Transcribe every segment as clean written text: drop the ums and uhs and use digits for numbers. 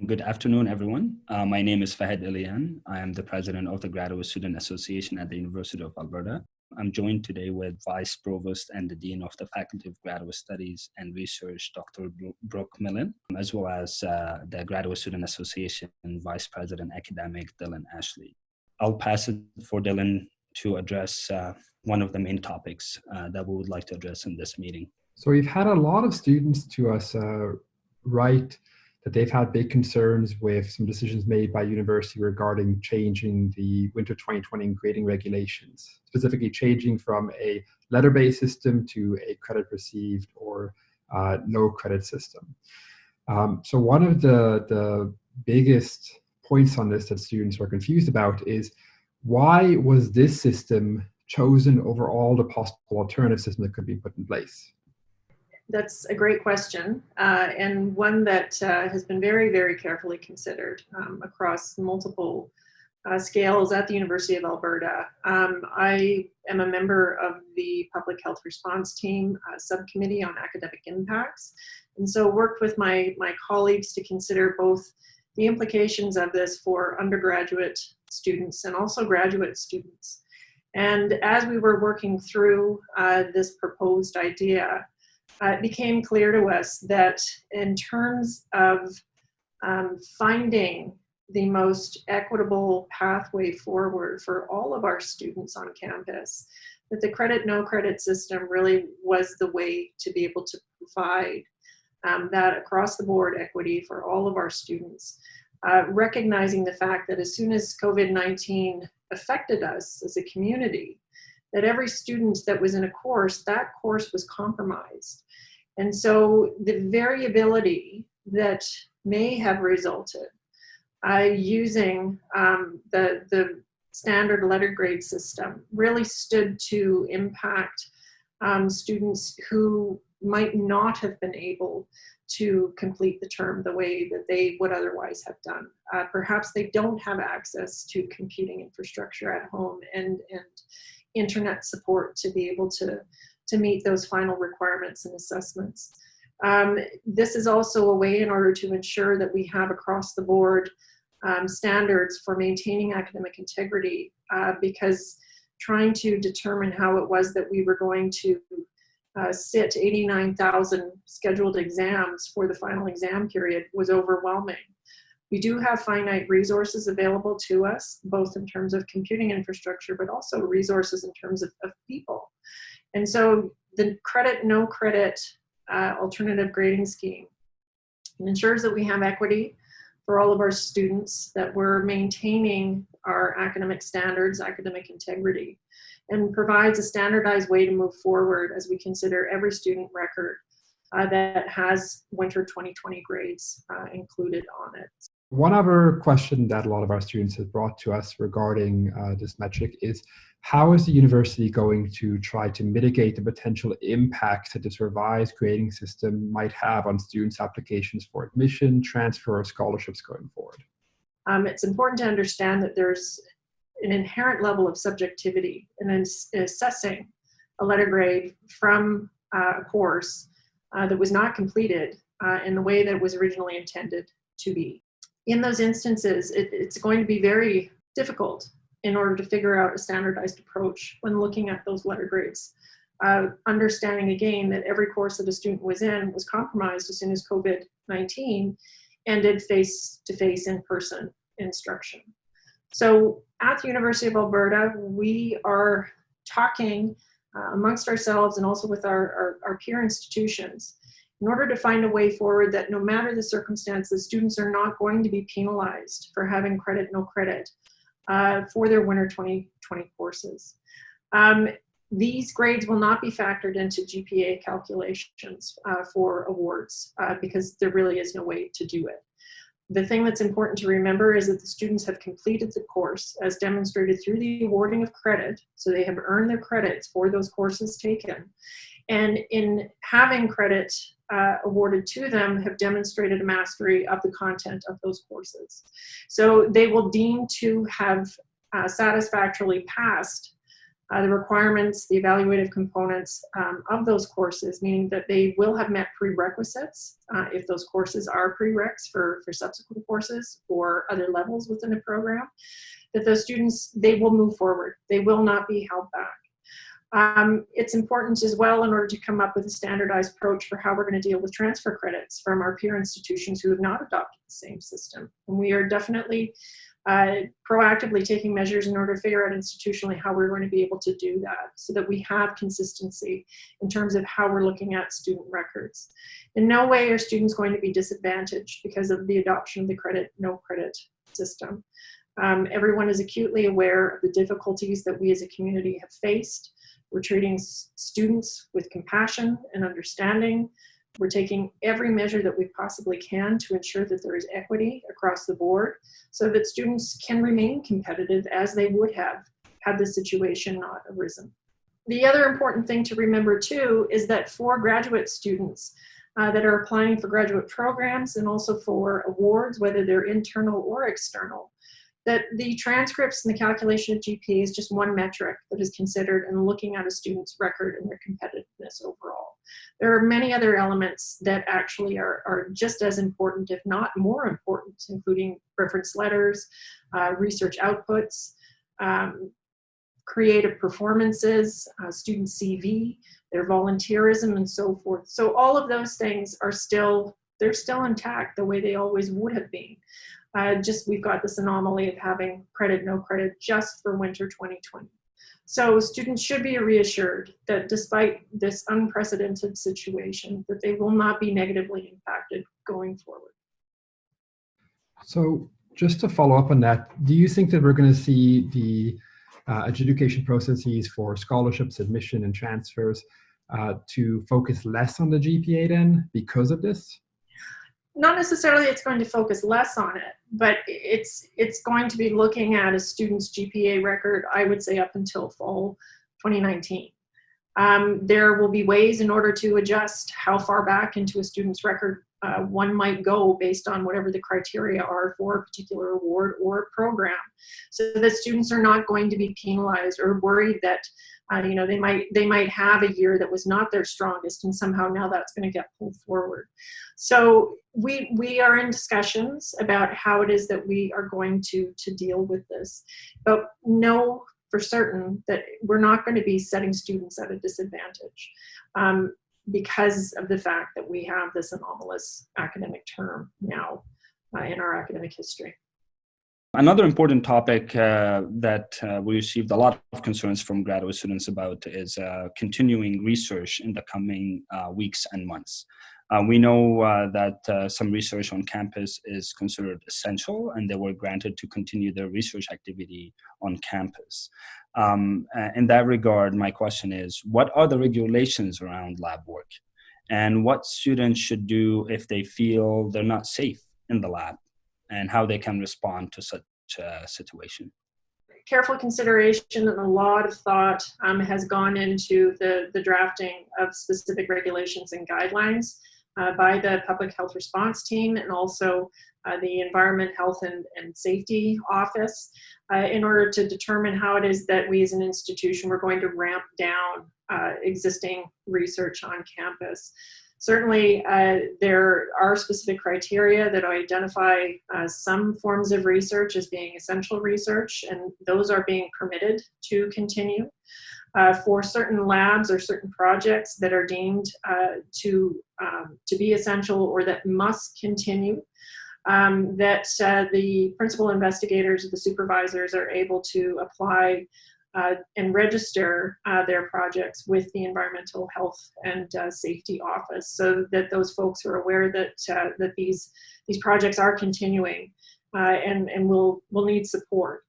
Good afternoon, everyone. My name is Fahad Ilian. I am the president of the Graduate Student Association at the University of Alberta. I'm joined today with Vice Provost and the Dean of the Faculty of Graduate Studies and Research, Dr. Brooke Millen, as well as the Graduate Student Association Vice President Academic, Dylan Ashley. I'll pass it for Dylan to address one of the main topics that we would like to address in this meeting. So we've had a lot of students to us write that they've had big concerns with some decisions made by university regarding changing the winter 2020 grading regulations, specifically changing from a letter-based system to a credit received or no credit system. So one of the biggest points on this that students are confused about is, why was this system chosen over all the possible alternative systems that could be put in place? That's a great question, and one that has been very, very carefully considered across multiple scales at the University of Alberta. I am a member of the Public Health Response Team subcommittee on academic impacts, and so worked with my colleagues to consider both the implications of this for undergraduate students and also graduate students. And as we were working through this proposed idea, it became clear to us that in terms of finding the most equitable pathway forward for all of our students on campus, that the credit, no credit system really was the way to be able to provide that across the board equity for all of our students, recognizing the fact that as soon as COVID-19 affected us as a community, that every student that was in a course, that course was compromised. And so the variability that may have resulted using the standard letter grade system really stood to impact students who might not have been able to complete the term the way that they would otherwise have done. Perhaps they don't have access to computing infrastructure at home and internet support to be able to meet those final requirements and assessments. This is also a way in order to ensure that we have across the board standards for maintaining academic integrity, because trying to determine how it was that we were going to sit 89,000 scheduled exams for the final exam period was overwhelming. We do have finite resources available to us, both in terms of computing infrastructure, but also resources in terms of people. And so the credit, no credit alternative grading scheme ensures that we have equity for all of our students, that we're maintaining our academic standards, academic integrity, and provides a standardized way to move forward as we consider every student record that has winter 2020 grades included on it. One other question that a lot of our students have brought to us regarding this metric is, how is the university going to try to mitigate the potential impact that this revised grading system might have on students' applications for admission, transfer, or scholarships going forward? It's important to understand that there's an inherent level of subjectivity in assessing a letter grade from a course that was not completed in the way that it was originally intended to be. In those instances, it's going to be very difficult in order to figure out a standardized approach when looking at those letter grades. Understanding again that every course that a student was in was compromised as soon as COVID-19 ended face-to-face in-person instruction. So at the University of Alberta, we are talking amongst ourselves and also with our peer institutions in order to find a way forward that no matter the circumstance, the students are not going to be penalized for having credit, no credit for their winter 2020 courses. These grades will not be factored into GPA calculations for awards because there really is no way to do it. The thing that's important to remember is that the students have completed the course as demonstrated through the awarding of credit, so they have earned their credits for those courses taken. And in having credit awarded to them, have demonstrated a mastery of the content of those courses. So they will deem to have satisfactorily passed the requirements, the evaluative components of those courses, meaning that they will have met prerequisites if those courses are prereqs for subsequent courses or other levels within the program, that those students, they will move forward. They will not be held back. It's important as well in order to come up with a standardized approach for how we're going to deal with transfer credits from our peer institutions who have not adopted the same system. And we are definitely proactively taking measures in order to figure out institutionally how we're going to be able to do that so that we have consistency in terms of how we're looking at student records. In no way are students going to be disadvantaged because of the adoption of the credit, no credit system. Everyone is acutely aware of the difficulties that we as a community have faced. We're treating students with compassion and understanding. We're taking every measure that we possibly can to ensure that there is equity across the board so that students can remain competitive as they would have had the situation not arisen. The other important thing to remember too is that for graduate students that are applying for graduate programs and also for awards, whether they're internal or external, that the transcripts and the calculation of GPA is just one metric that is considered in looking at a student's record and their competitiveness overall. There are many other elements that actually are just as important, if not more important, including reference letters, research outputs, creative performances, student CV, their volunteerism, and so forth. So all of those things are they're still intact the way they always would have been. Just we've got this anomaly of having credit, no credit just for winter 2020. So students should be reassured that despite this unprecedented situation, that they will not be negatively impacted going forward. So just to follow up on that, do you think that we're going to see the adjudication processes for scholarships, admission, and transfers to focus less on the GPA then because of this? Not necessarily it's going to focus less on it, but it's going to be looking at a student's GPA record, I would say up until fall 2019. There will be ways in order to adjust how far back into a student's record one might go based on whatever the criteria are for a particular award or program, so that students are not going to be penalized or worried that they might have a year that was not their strongest and somehow now that's going to get pulled forward. So we are in discussions about how it is that we are going to deal with this, but know for certain that we're not going to be setting students at a disadvantage because of the fact that we have this anomalous academic term now in our academic history. Another important topic that we received a lot of concerns from graduate students about is continuing research in the coming weeks and months. We know that some research on campus is considered essential, and they were granted to continue their research activity on campus. In that regard, my question is, what are the regulations around lab work? And what students should do if they feel they're not safe in the lab, and how they can respond to such a situation? Careful consideration and a lot of thought has gone into the drafting of specific regulations and guidelines by the Public Health Response Team and also the Environment, Health, and Safety Office in order to determine how it is that we as an institution we're going to ramp down existing research on campus. Certainly, there are specific criteria that identify some forms of research as being essential research, and those are being permitted to continue. For certain labs or certain projects that are deemed to be essential or that must continue, that the principal investigators or the supervisors are able to apply and register their projects with the Environmental Health and Safety Office, so that those folks are aware that that these projects are continuing and will need support.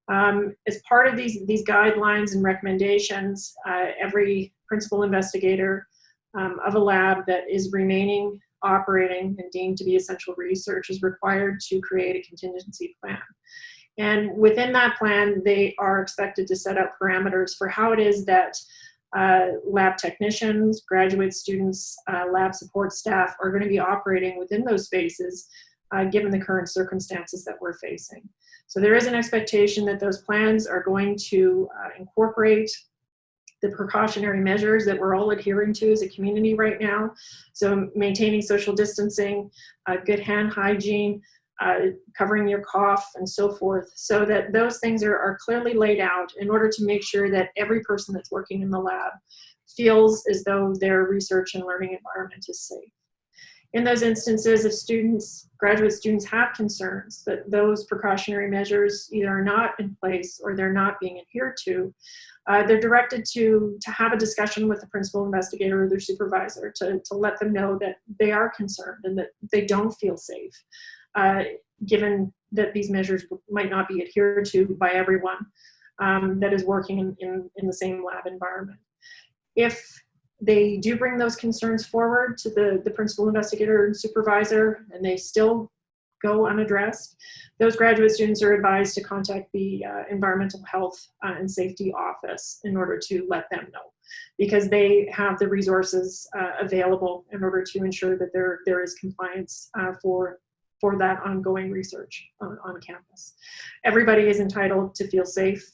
As part of these guidelines and recommendations, every principal investigator of a lab that is remaining operating and deemed to be essential research is required to create a contingency plan. And within that plan, they are expected to set out parameters for how it is that lab technicians, graduate students, lab support staff are going to be operating within those spaces given the current circumstances that we're facing. So there is an expectation that those plans are going to incorporate the precautionary measures that we're all adhering to as a community right now. So maintaining social distancing, good hand hygiene, covering your cough, and so forth, so that those things are clearly laid out in order to make sure that every person that's working in the lab feels as though their research and learning environment is safe. In those instances, if students, graduate students, have concerns that those precautionary measures either are not in place or they're not being adhered to, they're directed to have a discussion with the principal investigator or their supervisor to let them know that they are concerned and that they don't feel safe, given that these measures might not be adhered to by everyone that is working in the same lab environment. If they do bring those concerns forward to the principal investigator and supervisor, and they still go unaddressed, those graduate students are advised to contact the Environmental Health and Safety Office in order to let them know, because they have the resources available in order to ensure that there is compliance for that ongoing research on campus. Everybody is entitled to feel safe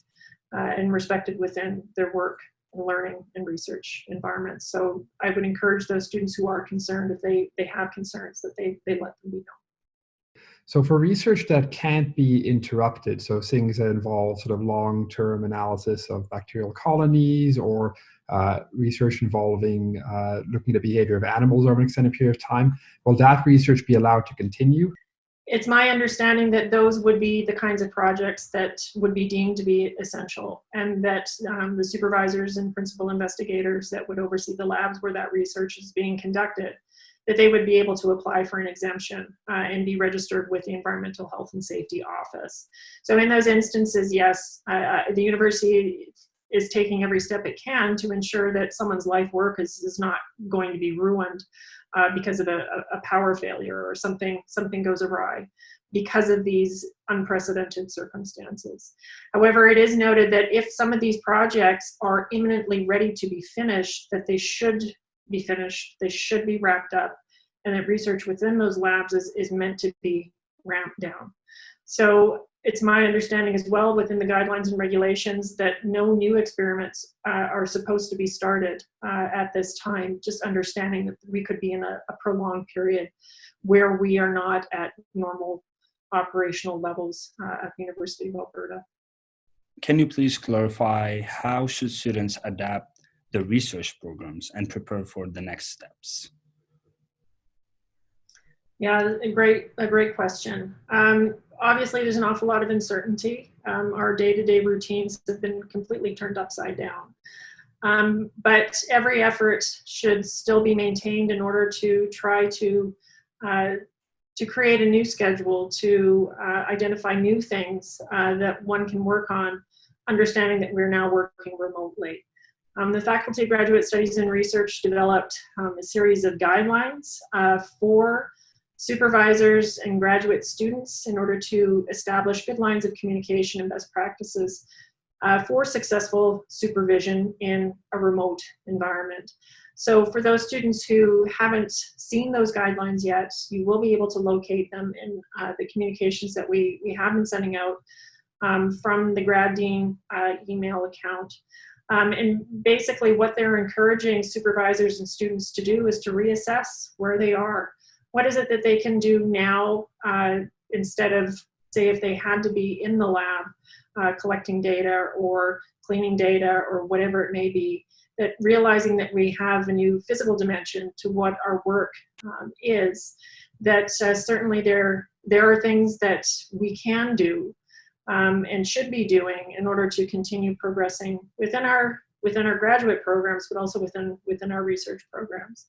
and respected within their work, learning, and research environments. So I would encourage those students who are concerned, if they have concerns, that they let them be known. So for research that can't be interrupted, so things that involve sort of long-term analysis of bacterial colonies or research involving looking at the behavior of animals over an extended period of time, will that research be allowed to continue? It's my understanding that those would be the kinds of projects that would be deemed to be essential, and that the supervisors and principal investigators that would oversee the labs where that research is being conducted, that they would be able to apply for an exemption and be registered with the Environmental Health and Safety Office. So in those instances, yes, the university is taking every step it can to ensure that someone's life work is not going to be ruined because of a power failure or something goes awry because of these unprecedented circumstances. However, it is noted that if some of these projects are imminently ready to be finished, that they should be finished, they should be wrapped up, and that research within those labs is meant to be ramped down. So it's my understanding as well within the guidelines and regulations that no new experiments are supposed to be started at this time, just understanding that we could be in a prolonged period where we are not at normal operational levels at the University of Alberta. Can you please clarify how should students adapt the research programs and prepare for the next steps? Yeah, a great question. Obviously, there's an awful lot of uncertainty. Our day-to-day routines have been completely turned upside down. But every effort should still be maintained in order to try to create a new schedule, to identify new things that one can work on, understanding that we're now working remotely. The Faculty of Graduate Studies and Research developed a series of guidelines for supervisors and graduate students in order to establish good lines of communication and best practices for successful supervision in a remote environment. So for those students who haven't seen those guidelines yet, you will be able to locate them in the communications that we have been sending out from the Grad Dean email account. And basically what they're encouraging supervisors and students to do is to reassess where they are. What is it that they can do now instead of, say, if they had to be in the lab collecting data or cleaning data or whatever it may be, that realizing that we have a new physical dimension to what our work is, that certainly there are things that we can do and should be doing in order to continue progressing within our graduate programs, but also within our research programs.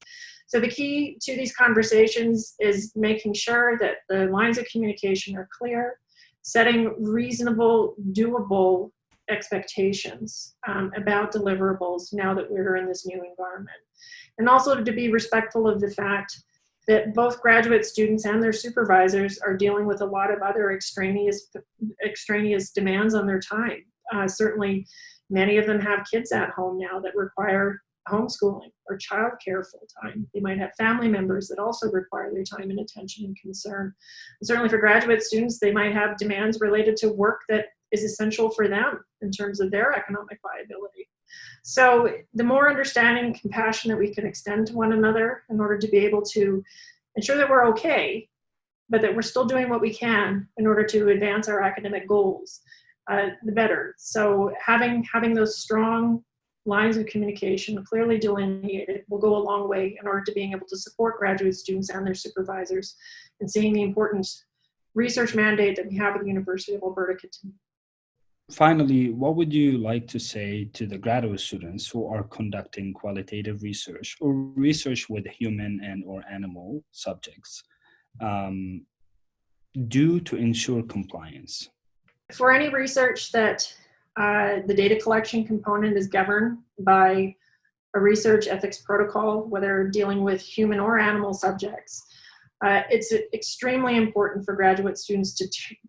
So the key to these conversations is making sure that the lines of communication are clear, setting reasonable, doable expectations about deliverables now that we're in this new environment. And also to be respectful of the fact that both graduate students and their supervisors are dealing with a lot of other extraneous demands on their time. Certainly, many of them have kids at home now that require homeschooling or childcare full time. They might have family members that also require their time and attention and concern. And certainly for graduate students, they might have demands related to work that is essential for them in terms of their economic viability. So the more understanding and compassion that we can extend to one another in order to be able to ensure that we're okay, but that we're still doing what we can in order to advance our academic goals, the better. So having those strong lines of communication clearly delineated will go a long way in order to being able to support graduate students and their supervisors in seeing the important research mandate that we have at the University of Alberta continue. Finally, what would you like to say to the graduate students who are conducting qualitative research or research with human and or animal subjects do to ensure compliance? For any research that the data collection component is governed by a research ethics protocol, whether dealing with human or animal subjects, it's extremely important for graduate students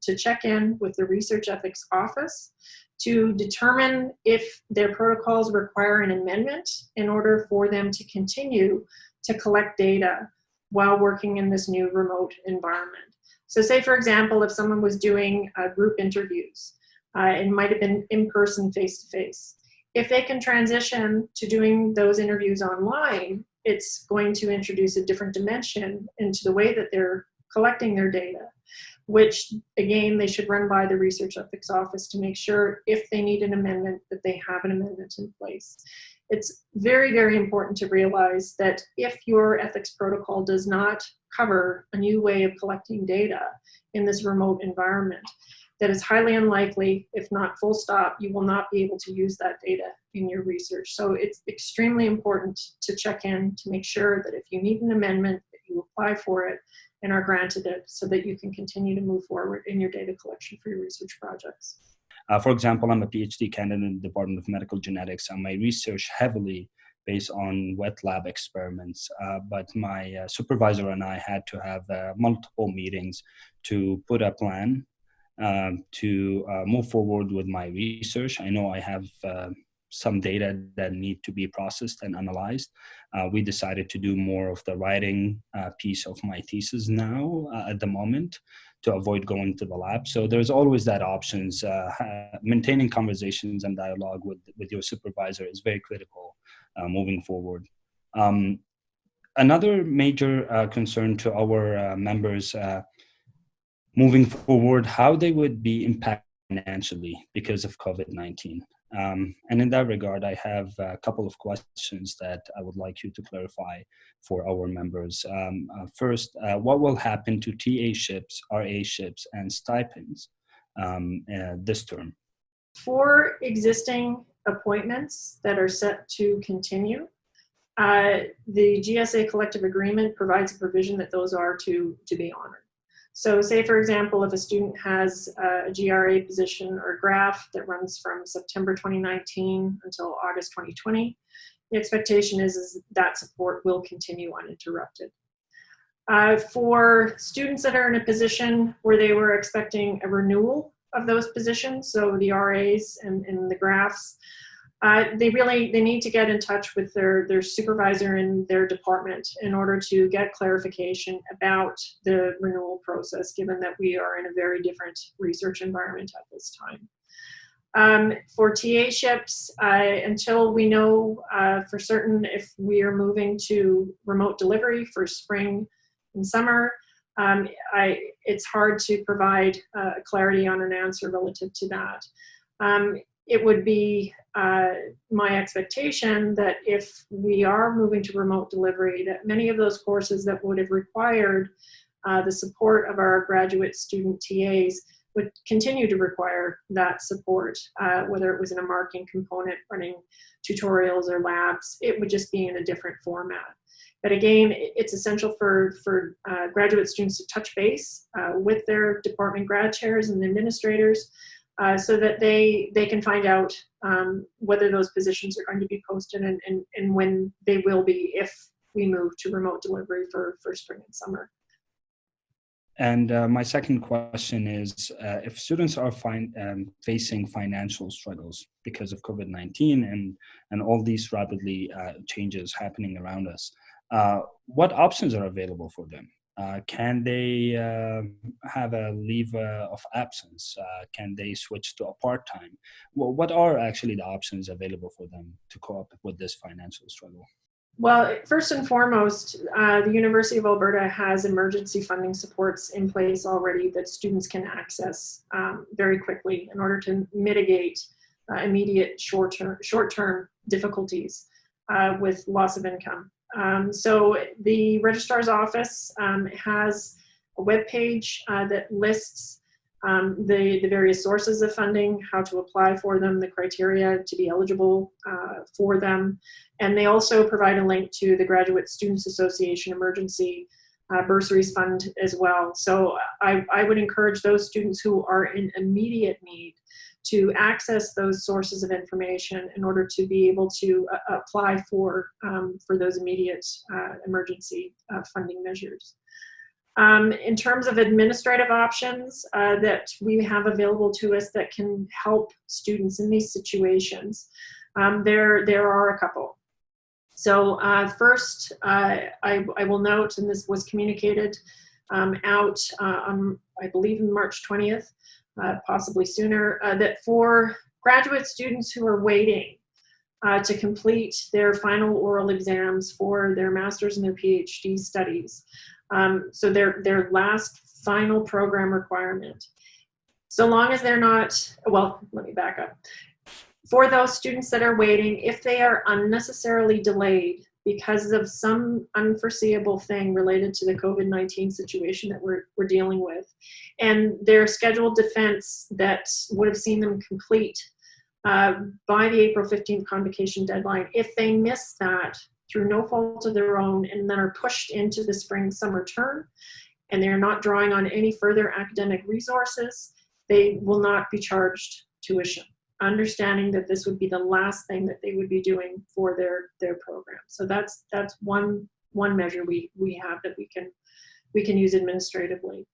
to check in with the Research Ethics Office to determine if their protocols require an amendment in order for them to continue to collect data while working in this new remote environment. So say, for example, if someone was doing group interviews, it might have been in person, face-to-face. If they can transition to doing those interviews online, it's going to introduce a different dimension into the way that they're collecting their data, which again, they should run by the Research Ethics Office to make sure if they need an amendment, that they have an amendment in place. It's very, very important to realize that if your ethics protocol does not cover a new way of collecting data in this remote environment, that it's highly unlikely, if not full stop, you will not be able to use that data in your research. So it's extremely important to check in to make sure that if you need an amendment, that you apply for it and are granted it so that you can continue to move forward in your data collection for your research projects. For example, I'm a PhD candidate in the Department of Medical Genetics, and my research heavily based on wet lab experiments. But my supervisor and I had to have multiple meetings to put a plan to move forward with my research. I know I have some data that need to be processed and analyzed. We decided to do more of the writing piece of my thesis now at the moment to avoid going to the lab. So there's always that options. Maintaining conversations and dialogue with your supervisor is very critical moving forward. Another major concern to our members moving forward, how they would be impacted financially because of COVID-19. And in that regard, I have a couple of questions that I would like you to clarify for our members. First, what will happen to TA-ships, RA-ships, and stipends this term? For existing appointments that are set to continue, the GSA collective agreement provides a provision that those are to be honored. So say, for example, if a student has a GRA position or graph that runs from September 2019 until August 2020, the expectation is that support will continue uninterrupted. For students that are in a position where they were expecting a renewal of those positions, so the RAs and the graphs, they need to get in touch with their supervisor in their department in order to get clarification about the renewal process, given that we are in a very different research environment at this time. For TA-ships, until we know for certain if we are moving to remote delivery for spring and summer, it's hard to provide clarity on an answer relative to that. It would be my expectation that if we are moving to remote delivery, that many of those courses that would have required the support of our graduate student TAs would continue to require that support, whether it was in a marking component, running tutorials or labs. It would just be in a different format. But again, it's essential for graduate students to touch base with their department grad chairs and administrators so that they can find out whether those positions are going to be posted and when they will be if we move to remote delivery for spring and summer. And my second question is, if students are facing financial struggles because of COVID-19 and all these rapidly changes happening around us, what options are available for them? Can they have a leave of absence? Can they switch to a part-time? Well, what are actually the options available for them to cope with this financial struggle? Well, first and foremost, the University of Alberta has emergency funding supports in place already that students can access very quickly in order to mitigate immediate short-term difficulties with loss of income. So the registrar's office has a webpage that lists the various sources of funding, how to apply for them, the criteria to be eligible for them. And they also provide a link to the Graduate Students Association Emergency Bursaries Fund as well. So I would encourage those students who are in immediate need to access those sources of information in order to be able to apply for those immediate emergency funding measures. In terms of administrative options that we have available to us that can help students in these situations, there are a couple. So first, I will note, and this was communicated out on, I believe, March 20th, possibly sooner, that for graduate students who are waiting to complete their final oral exams for their master's and their PhD studies, so their last final program requirement, so long as they're not, well, let me back up. For those students that are waiting, if they are unnecessarily delayed because of some unforeseeable thing related to the COVID-19 situation that we're dealing with, and their scheduled defense that would have seen them complete by the April 15th convocation deadline, if they miss that through no fault of their own and then are pushed into the spring-summer term, and they're not drawing on any further academic resources, they will not be charged tuition, understanding that this would be the last thing that they would be doing for their program. So that's one measure we have that we can use administratively.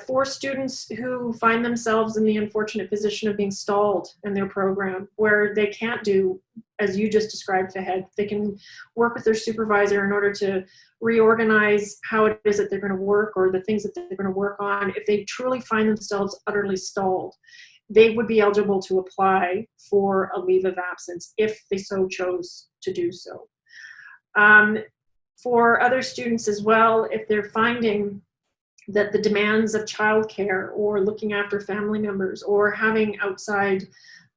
For students who find themselves in the unfortunate position of being stalled in their program, where they can't do, as you just described, Fahed, they can work with their supervisor in order to reorganize how it is that they're going to work or the things that they're going to work on. If they truly find themselves utterly stalled, they would be eligible to apply for a leave of absence if they so chose to do so. For other students as well, if they're finding that the demands of childcare or looking after family members or having outside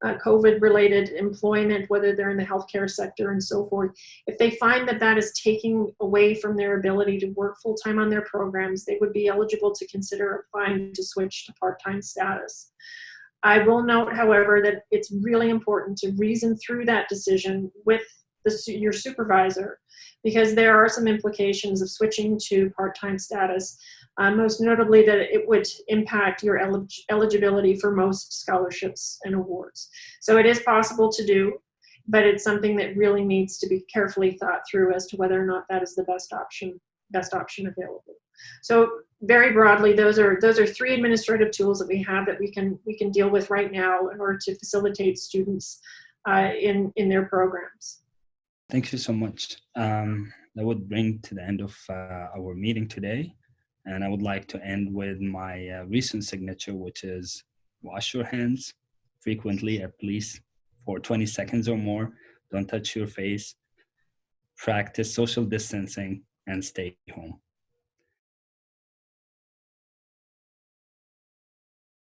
COVID-related employment, whether they're in the healthcare sector and so forth, if they find that that is taking away from their ability to work full-time on their programs, they would be eligible to consider applying to switch to part-time status. I will note, however, that it's really important to reason through that decision with your supervisor, because there are some implications of switching to part-time status, most notably that it would impact your eligibility for most scholarships and awards. So it is possible to do, but it's something that really needs to be carefully thought through as to whether or not that is the best option available. So very broadly, those are three administrative tools that we have that we can deal with right now in order to facilitate students in their programs. Thank you so much. That would bring to the end of our meeting today. And I would like to end with my recent signature, which is wash your hands frequently, at least for 20 seconds or more. Don't touch your face. Practice social distancing and stay home.